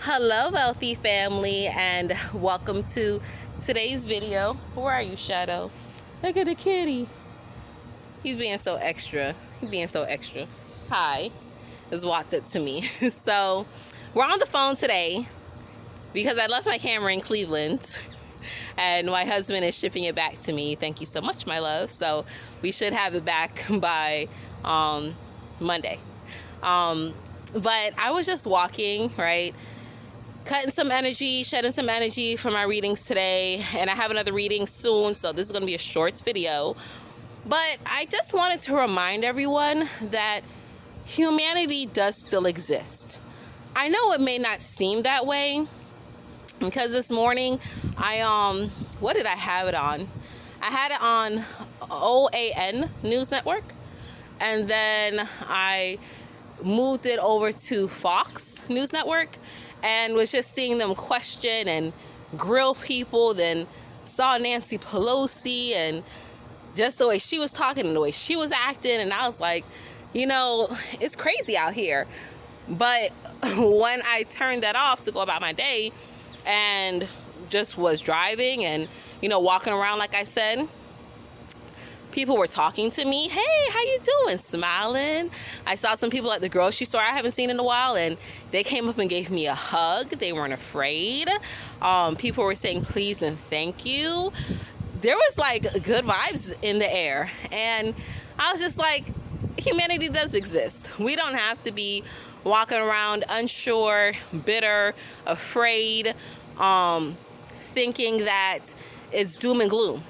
Hello, wealthy family, and welcome to today's video. Where are you, Shadow? Look at the kitty. He's being so extra. Hi, is walked up to me. So we're on the phone today because I left my camera in Cleveland and my husband is shipping it back to me. Thank you so much, my love. So we should have it back by Monday. But I was just walking, right? Cutting some energy, shedding some energy from my readings today. And I have another reading soon, so this is going to be a short video. But I just wanted to remind everyone that humanity does still exist. I know it may not seem that way, because this morning what did I have it on? I had it on OAN News Network, and then I moved it over to Fox News Network and was just seeing them question and grill people. Then saw Nancy Pelosi and just the way she was talking and the way she was acting, and I was like, it's crazy out here. But when I turned that off to go about my day and just was driving and walking around, like I said, people were talking to me. Hey, how you doing? Smiling. I saw some people at the grocery store I haven't seen in a while, and they came up and gave me a hug. They weren't afraid. People were saying please and thank you. There was like good vibes in the air, and I was just like, humanity does exist. We don't have to be walking around unsure, bitter, afraid, thinking that it's doom and gloom.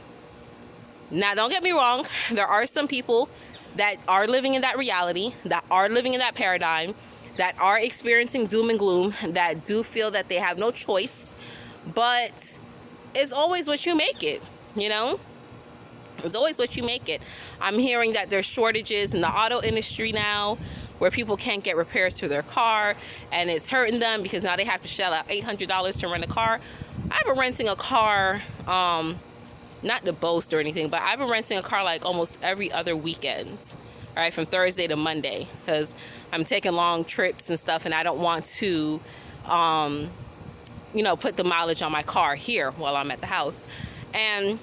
Now, don't get me wrong. There are some people that are living in that reality, that are living in that paradigm, that are experiencing doom and gloom, that do feel that they have no choice. But it's always what you make it, It's always what you make it. I'm hearing that there's shortages in the auto industry now, where people can't get repairs for their car, and it's hurting them because now they have to shell out $800 to rent a car. I've been renting a car, not to boast or anything, but I've been renting a car like almost every other weekend, all right, from Thursday to Monday, because I'm taking long trips and stuff, and I don't want to, put the mileage on my car here while I'm at the house. And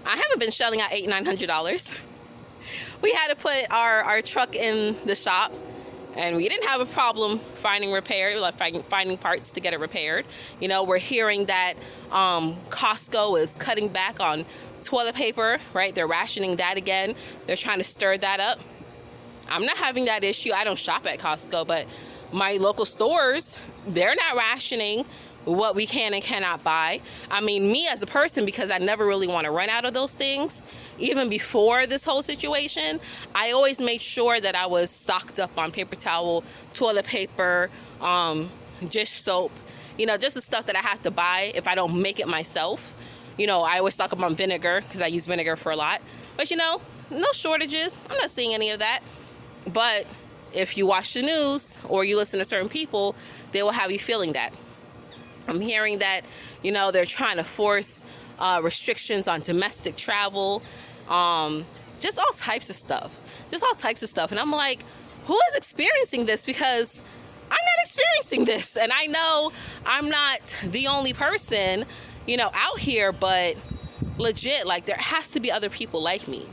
I haven't been shelling out $800-900. We had to put our truck in the shop, and we didn't have a problem finding finding parts to get it repaired. We're hearing that Costco is cutting back on toilet paper, right? They're rationing that again. They're trying to stir that up. I'm not having that issue. I don't shop at Costco, but my local stores, they're not rationing what we can and cannot buy. I mean, me as a person, because I never really want to run out of those things, even before this whole situation, I always made sure that I was stocked up on paper towel, toilet paper, dish soap, just the stuff that I have to buy if I don't make it myself. I always stock up on vinegar because I use vinegar for a lot. But, no shortages. I'm not seeing any of that. But if you watch the news or you listen to certain people, they will have you feeling that. I'm hearing that, they're trying to force restrictions on domestic travel, just all types of stuff. And I'm like, who is experiencing this? Because I'm not experiencing this. And I know I'm not the only person, out here, but legit, like, there has to be other people like me.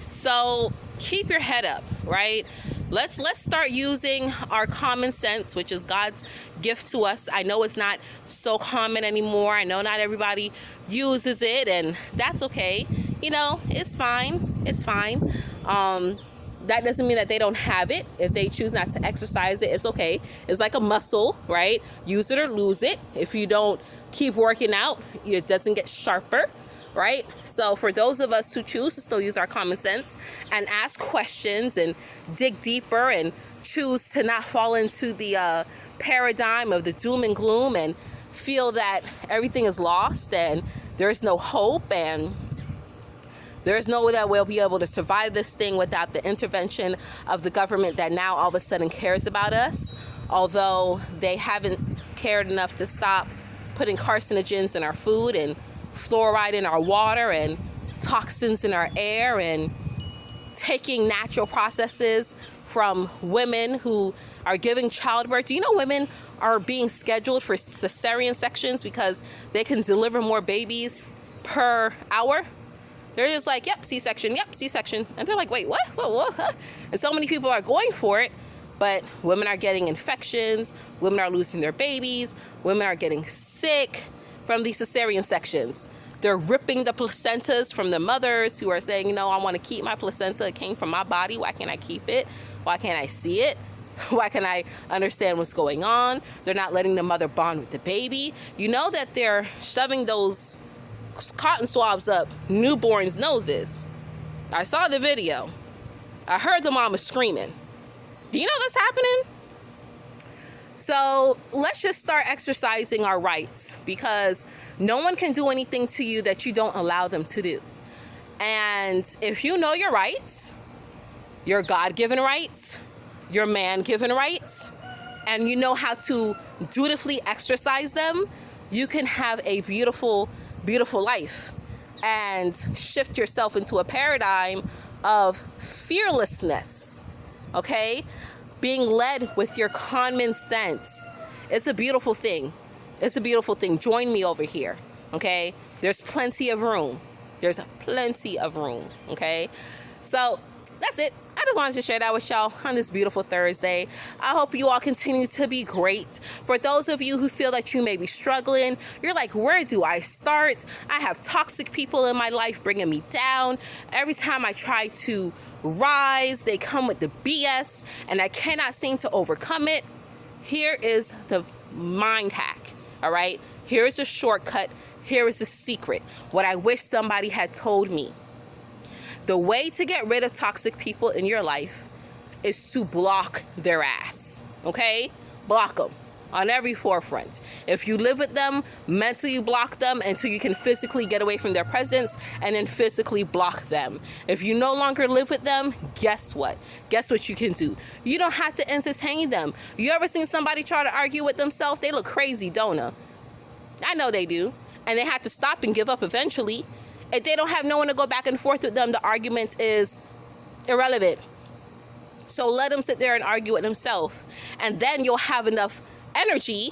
So keep your head up, right? Let's start using our common sense, which is God's gift to us. I know it's not so common anymore. I know not everybody uses it, and that's okay. It's fine. That doesn't mean that they don't have it. If they choose not to exercise it, it's okay. It's like a muscle, right? Use it or lose it. If you don't keep working out, it doesn't get sharper, right? So for those of us who choose to still use our common sense and ask questions and dig deeper and choose to not fall into the paradigm of the doom and gloom and feel that everything is lost and there's no hope and there's no way that we'll be able to survive this thing without the intervention of the government that now all of a sudden cares about us, although they haven't cared enough to stop putting carcinogens in our food and fluoride in our water and toxins in our air and taking natural processes from women who are giving childbirth. Do you know women are being scheduled for cesarean sections because they can deliver more babies per hour? They're just like, yep, C-section, yep, C-section. And they're like, wait, what? What? And so many people are going for it, but women are getting infections, women are losing their babies, women are getting sick from these cesarean sections. They're ripping the placentas from the mothers who are saying, you know, I want to keep my placenta. It came from my body. Why can't I keep it? Why can't I see it? Why can't I understand what's going on? They're not letting the mother bond with the baby. You know that they're shoving those cotton swabs up newborns' noses. I saw the video. I heard the mama screaming. Do you know that's happening? So let's just start exercising our rights, because no one can do anything to you that you don't allow them to do. And if you know your rights, your God-given rights, your man-given rights, and you know how to dutifully exercise them, you can have a beautiful, beautiful life and shift yourself into a paradigm of fearlessness, okay? Being led with your common sense. It's a beautiful thing. It's a beautiful thing. Join me over here, okay? There's plenty of room. There's plenty of room, okay? So that's it. I just wanted to share that with y'all on this beautiful Thursday. I hope you all continue to be great. For those of you who feel that you may be struggling, you're like, where do I start? I have toxic people in my life bringing me down. Every time I try to rise, they come with the BS, and I cannot seem to overcome it. Here is the mind hack, all right? Here is a shortcut. Here is a secret. What I wish somebody had told me. The way to get rid of toxic people in your life is to block their ass, okay? Block them on every forefront. If you live with them, mentally block them until you can physically get away from their presence, and then physically block them. If you no longer live with them, guess what? Guess what you can do? You don't have to entertain them. You ever seen somebody try to argue with themselves? They look crazy, don't they? I know they do. And they have to stop and give up eventually. If they don't have no one to go back and forth with them, the argument is irrelevant. So let them sit there and argue with themselves. And then you'll have enough energy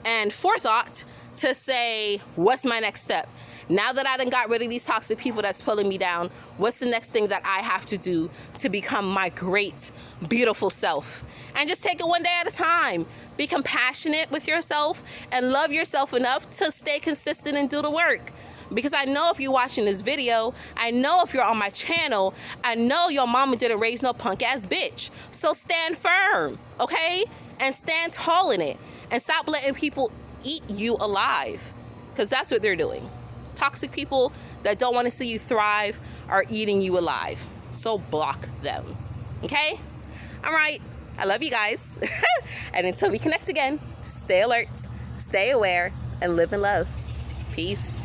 and forethought to say, what's my next step? Now that I done got rid of these toxic people that's pulling me down, what's the next thing that I have to do to become my great, beautiful self? And just take it one day at a time. Be compassionate with yourself and love yourself enough to stay consistent and do the work. Because I know if you're watching this video, I know if you're on my channel, I know your mama didn't raise no punk ass bitch. So stand firm, okay? And stand tall in it. And stop letting people eat you alive. Because that's what they're doing. Toxic people that don't want to see you thrive are eating you alive. So block them, okay? All right. I love you guys. And until we connect again, stay alert, stay aware, and live in love. Peace.